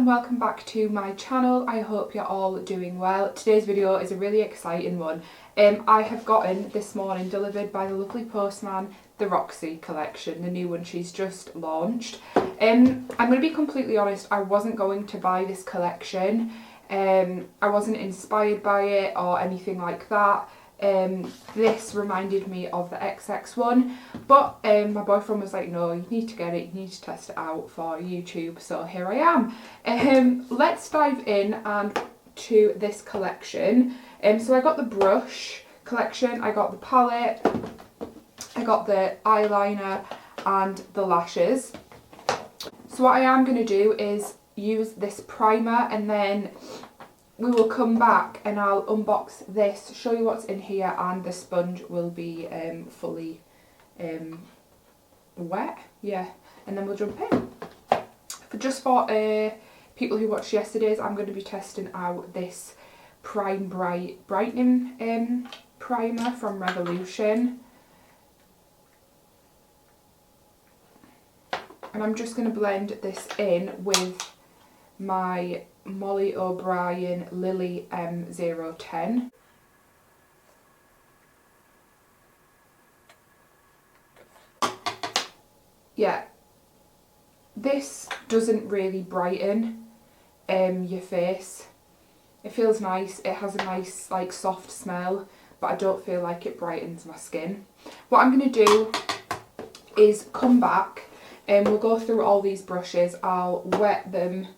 and welcome back to my channel. I hope you're all doing well. Today's video is a really exciting one. I have gotten this morning delivered by the lovely postman the Roxi collection, the new one she's just launched. I'm going to be completely honest, I wasn't going to buy this collection. I wasn't inspired by it or anything like that. This reminded me of the XX one, but my boyfriend was like, no, you need to get it, you need to test it out for YouTube, so here I am. Let's dive in and to this collection. So I got the brush collection, I got the palette, I got the eyeliner and the lashes. So what I am going to do is use this primer, and then we will come back and I'll unbox this, show you what's in here, and the sponge will be fully wet, yeah, and then we'll jump in. For people who watched yesterday's, I'm going to be testing out this brightening primer from Revolution, and I'm just going to blend this in with my Molly O'Brien Lily M010. Yeah, this doesn't really brighten your face. It feels nice, it has a nice like soft smell, but I don't feel like it brightens my skin. What I'm going to do is come back and we'll go through all these brushes. I'll wet them.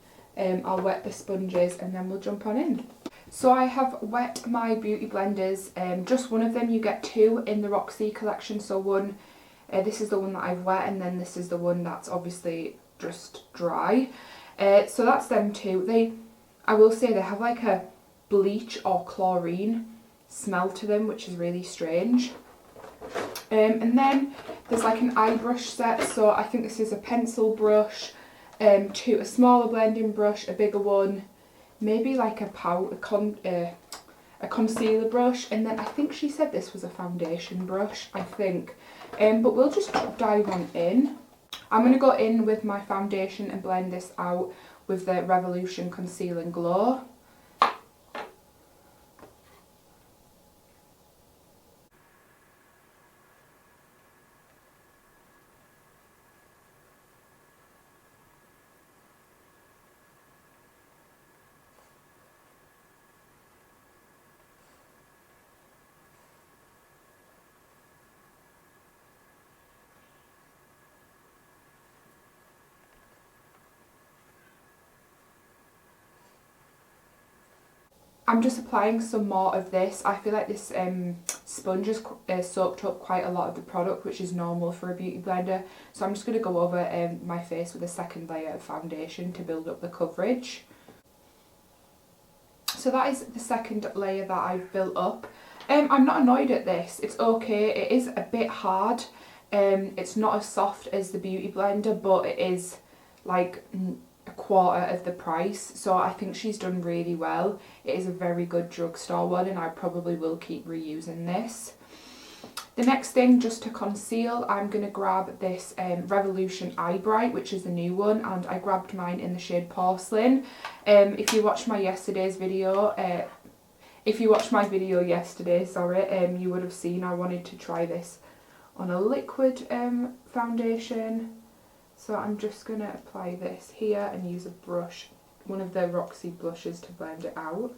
I'll wet the sponges and then we'll jump on in. So I have wet my beauty blenders, just one of them. You get two in the Roxi collection, so one, this is the one that I've wet, and then this is the one that's obviously just dry. So that's them two. I will say they have like a bleach or chlorine smell to them, which is really strange. And then there's like an eye brush set, so I think this is a pencil brush, a smaller blending brush, a bigger one, maybe like a concealer brush, and then I think she said this was a foundation brush, I think. But we'll just dive on in. I'm going to go in with my foundation and blend this out with the Revolution Conceal and Glow. I'm just applying some more of this. I feel like this sponge has soaked up quite a lot of the product, which is normal for a beauty blender. So I'm just going to go over my face with a second layer of foundation to build up the coverage. So that is the second layer that I've built up. I'm not annoyed at this. It's okay. It is a bit hard. It's not as soft as the beauty blender, but it is like a quarter of the price, so I think she's done really well. It is a very good drugstore one, and I probably will keep reusing this. The next thing, just to conceal, I'm going to grab this Revolution Eye Bright, which is the new one, and I grabbed mine in the shade Porcelain. If you watched my video yesterday, sorry, you would have seen I wanted to try this on a liquid foundation. So I'm just going to apply this here and use a brush, one of the Roxi blushes, to blend it out.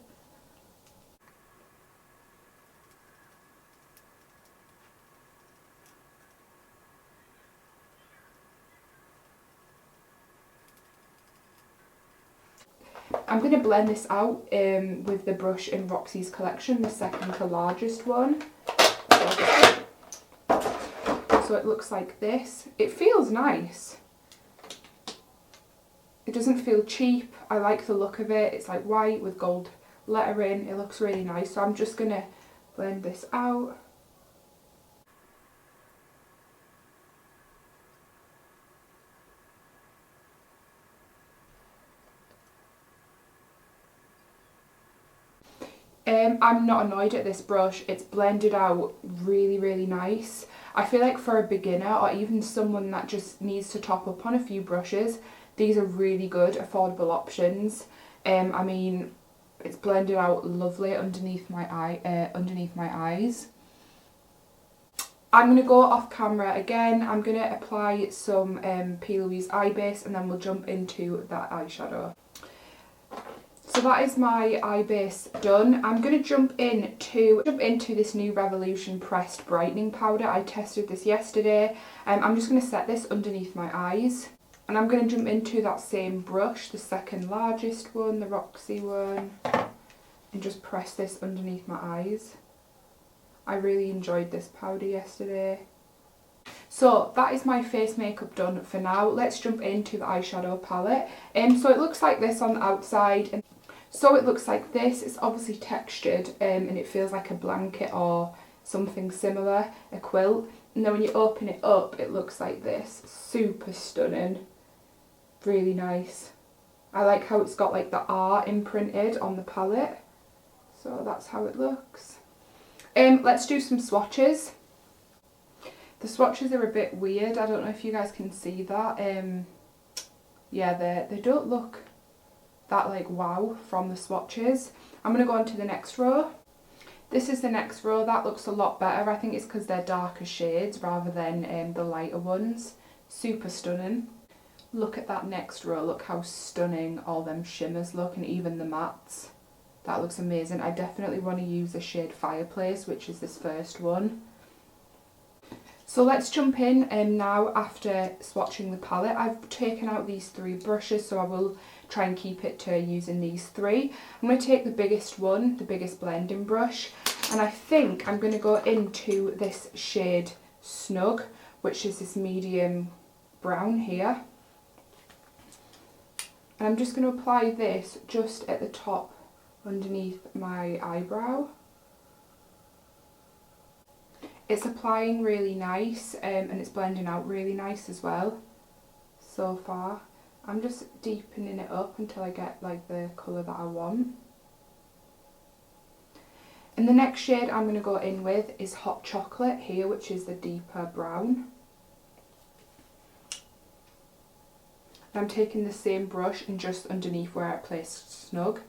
I'm going to blend this out with the brush in Roxi's collection, the second to largest one. So it looks like this. It feels nice. It doesn't feel cheap. I like the look of it. It's like white with gold lettering. It looks really nice. So I'm just going to blend this out. I'm not annoyed at this brush. It's blended out really, really nice. I feel like for a beginner or even someone that just needs to top up on a few brushes, These are really good, affordable options. I mean, it's blended out lovely underneath my eyes. I'm going to go off camera again. I'm going to apply some P. Louise eye base, and then we'll jump into that eyeshadow. So that is my eye base done. I'm going to jump into this new Revolution pressed brightening powder. I tested this yesterday. I'm just going to set this underneath my eyes, and I'm going to jump into that same brush, the second largest one, the Roxi one, and just press this underneath my eyes. I really enjoyed this powder yesterday. So that is my face makeup done for now. Let's jump into the eyeshadow palette. So it looks like this on the outside. So it looks like this. It's obviously textured and it feels like a blanket or something similar, a quilt. And then when you open it up, it looks like this. Super stunning. Really nice. I like how it's got like the R imprinted on the palette. So that's how it looks. Let's do some swatches. The swatches are a bit weird. I don't know if you guys can see that. Yeah, they don't look that like wow from the swatches. I'm going to go on to the next row. This is the next row. That looks a lot better. I think it's because they're darker shades rather than the lighter ones. Super stunning. Look at that next row. Look how stunning all them shimmers look, and even the mattes. That looks amazing. I definitely want to use the shade Fireplace, which is this first one. So let's jump in now after swatching the palette. I've taken out these 3 brushes, so I will try and keep it to using these 3. I'm going to take the biggest one, the biggest blending brush, and I think I'm going to go into this shade Snug, which is this medium brown here. And I'm just going to apply this just at the top underneath my eyebrow. It's applying really nice and it's blending out really nice as well so far. I'm just deepening it up until I get like the colour that I want. And the next shade I'm going to go in with is Hot Chocolate here, which is the deeper brown. And I'm taking the same brush and just underneath where I placed Snug.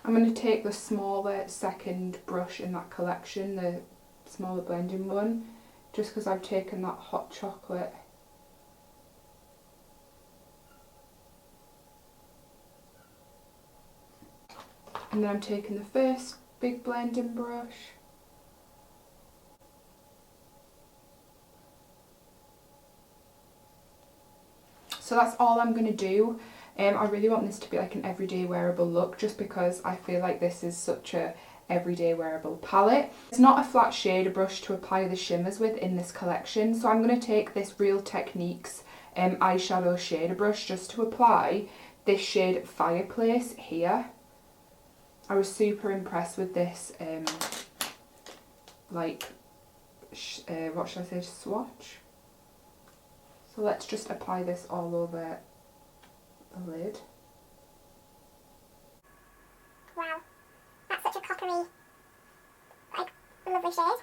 I'm going to take the smaller second brush in that collection, the smaller blending one, just because I've taken that Hot Chocolate. And then I'm taking the first big blending brush. So that's all I'm going to do. I really want this to be like an everyday wearable look, just because I feel like this is such a everyday wearable palette. It's not a flat shader brush to apply the shimmers with in this collection, so I'm going to take this Real Techniques eyeshadow shader brush just to apply this shade Fireplace here. I was super impressed with this what should I say, swatch. So let's just apply this all over the lid. Wow, that's such a coppery, like, lovely shade.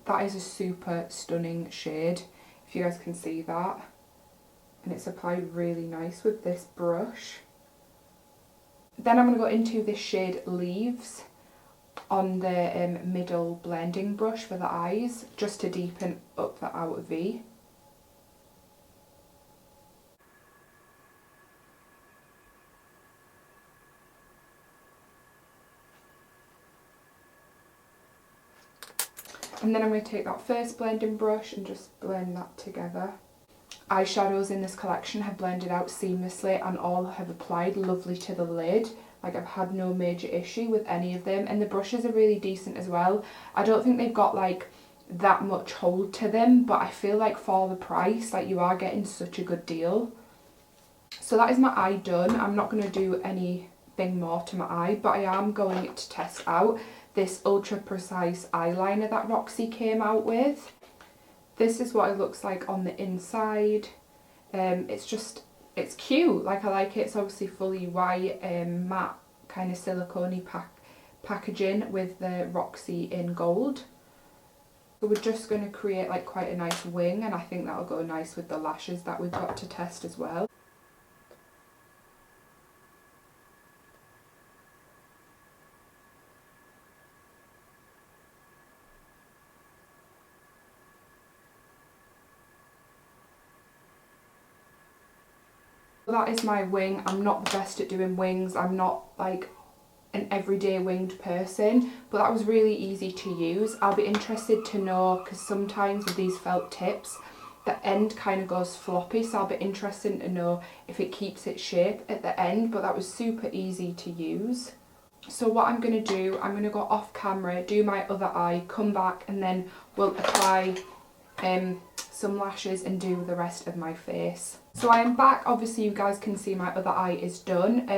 That is a super stunning shade, if you guys can see that. And it's applied really nice with this brush. Then I'm going to go into this shade Leaves on the middle blending brush for the eyes, just to deepen up the outer V. And then I'm going to take that first blending brush and just blend that together. Eyeshadows in this collection have blended out seamlessly and all have applied lovely to the lid. Like, I've had no major issue with any of them, and the brushes are really decent as well. I don't think they've got like that much hold to them, but I feel like for the price, like, you are getting such a good deal. So that is my eye done. I'm not going to do anything more to my eye, but I am going to test out this ultra precise eyeliner that Roxi came out with. This is what it looks like on the inside. It's cute, like I like it. It's obviously fully white, matte kind of silicone packaging with the Roxi in gold. So we're just going to create like quite a nice wing, and I think that'll go nice with the lashes that we've got to test as well. That is my wing. I'm not the best at doing wings. I'm not like an everyday winged person, but that was really easy to use. I'll be interested to know, because sometimes with these felt tips the end kind of goes floppy, so I'll be interested to know if it keeps its shape at the end, but that was super easy to use. So what I'm going to do, I'm going to go off camera, do my other eye, come back, and then we'll apply some lashes and do the rest of my face. So I am back. Obviously you guys can see my other eye is done.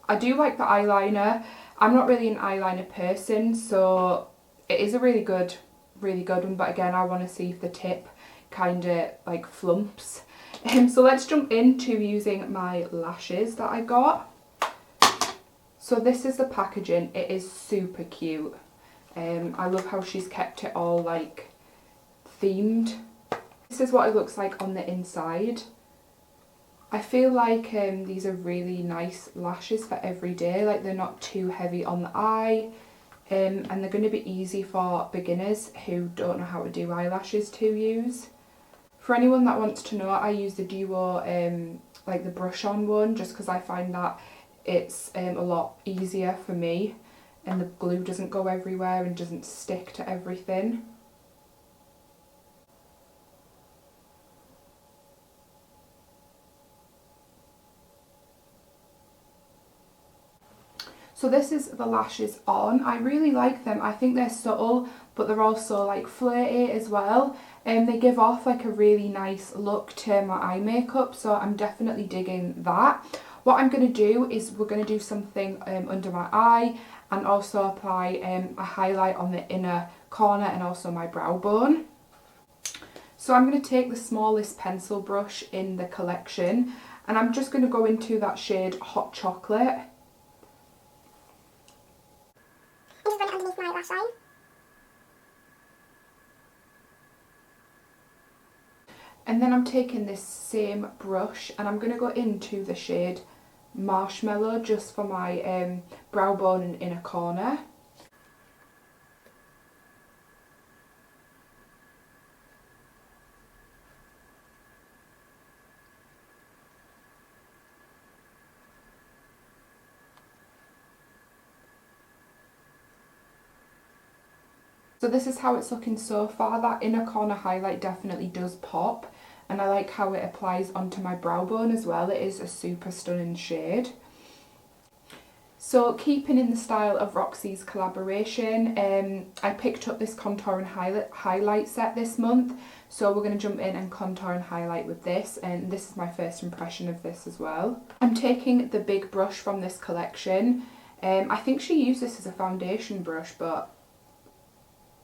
I do like the eyeliner. I'm not really an eyeliner person, so it is a really good one, but again I want to see if the tip kind of like flumps. So let's jump into using my lashes that I got. So this is the packaging. It is super cute. I love how she's kept it all like themed. This is what it looks like on the inside. I feel like these are really nice lashes for every day, like they're not too heavy on the eye, and they're going to be easy for beginners who don't know how to do eyelashes to use. For anyone that wants to know, I use the Duo, like the brush on one, just because I find that it's a lot easier for me and the glue doesn't go everywhere and doesn't stick to everything. So this is the lashes on. I really like them. I think they're subtle, but they're also like flirty as well. They give off like a really nice look to my eye makeup, so I'm definitely digging that. What I'm going to do is we're going to do something under my eye and also apply a highlight on the inner corner and also my brow bone. So I'm going to take the smallest pencil brush in the collection and I'm just going to go into that shade Hot Chocolate. And just run it underneath my lash line. And then I'm taking this same brush and I'm going to go into the shade Marshmallow just for my brow bone and inner corner. So this is how it's looking so far. That inner corner highlight definitely does pop, and I like how it applies onto my brow bone as well. It is a super stunning shade. So keeping in the style of Roxi's collaboration, I picked up this contour and highlight set this month. So we're going to jump in and contour and highlight with this, and this is my first impression of this as well. I'm taking the big brush from this collection. I think she used this as a foundation brush, but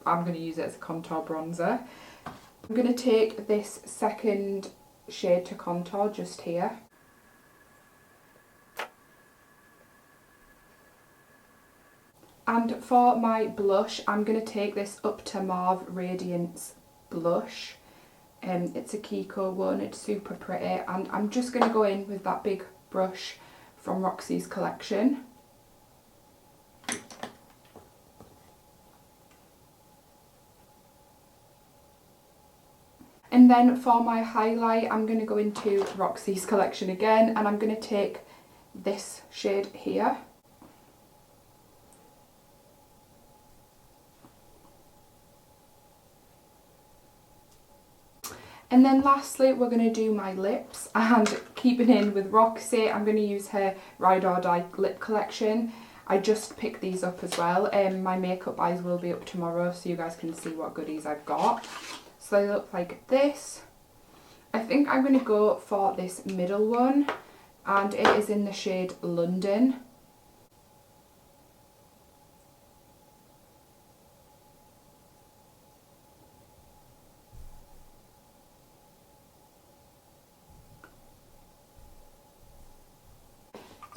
I'm going to use it as a contour bronzer. I'm going to take this second shade to contour just here. And for my blush, I'm going to take this Up to Mauve Radiance blush. It's a Kiki one, it's super pretty, and I'm just going to go in with that big brush from Roxi's collection. And then for my highlight, I'm going to go into Roxi's collection again, and I'm going to take this shade here. And then lastly, we're going to do my lips, and keeping in with Roxi, I'm going to use her Ride or Die lip collection. I just picked these up as well. My makeup buys will be up tomorrow, so you guys can see what goodies I've got. So they look like this. I think I'm going to go for this middle one. and it is in the shade London.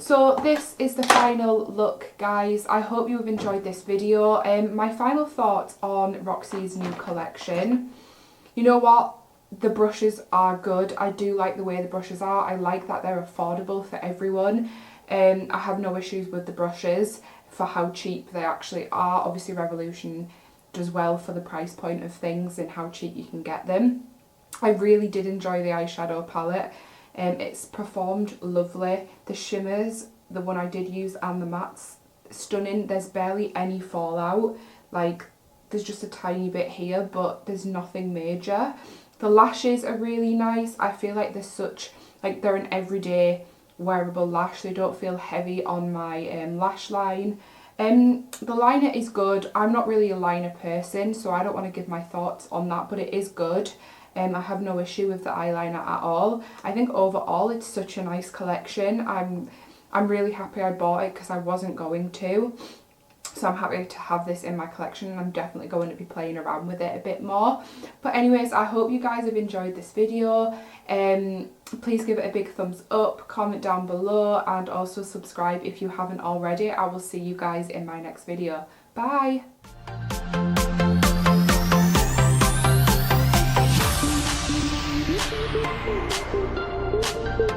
So this is the final look, guys. I hope you have enjoyed this video. My final thoughts on Roxi's new collection. You know what? The brushes are good. I do like the way the brushes are. I like that they're affordable for everyone. I have no issues with the brushes for how cheap they actually are. Obviously Revolution does well for the price point of things and how cheap you can get them. I really did enjoy the eyeshadow palette. It's performed lovely. The shimmers, the one I did use, and the mattes, stunning. There's barely any fallout. Like, there's just a tiny bit here, but there's nothing major. The lashes are really nice. I feel like they're an everyday wearable lash. They don't feel heavy on my lash line. The liner is good. I'm not really a liner person, so I don't want to give my thoughts on that, but it is good. I have no issue with the eyeliner at all. I think overall it's such a nice collection. I'm really happy I bought it because I wasn't going to. So I'm happy to have this in my collection, and I'm definitely going to be playing around with it a bit more. But anyways, I hope you guys have enjoyed this video. Please give it a big thumbs up, comment down below, and also subscribe if you haven't already. I will see you guys in my next video. Bye! Thank you.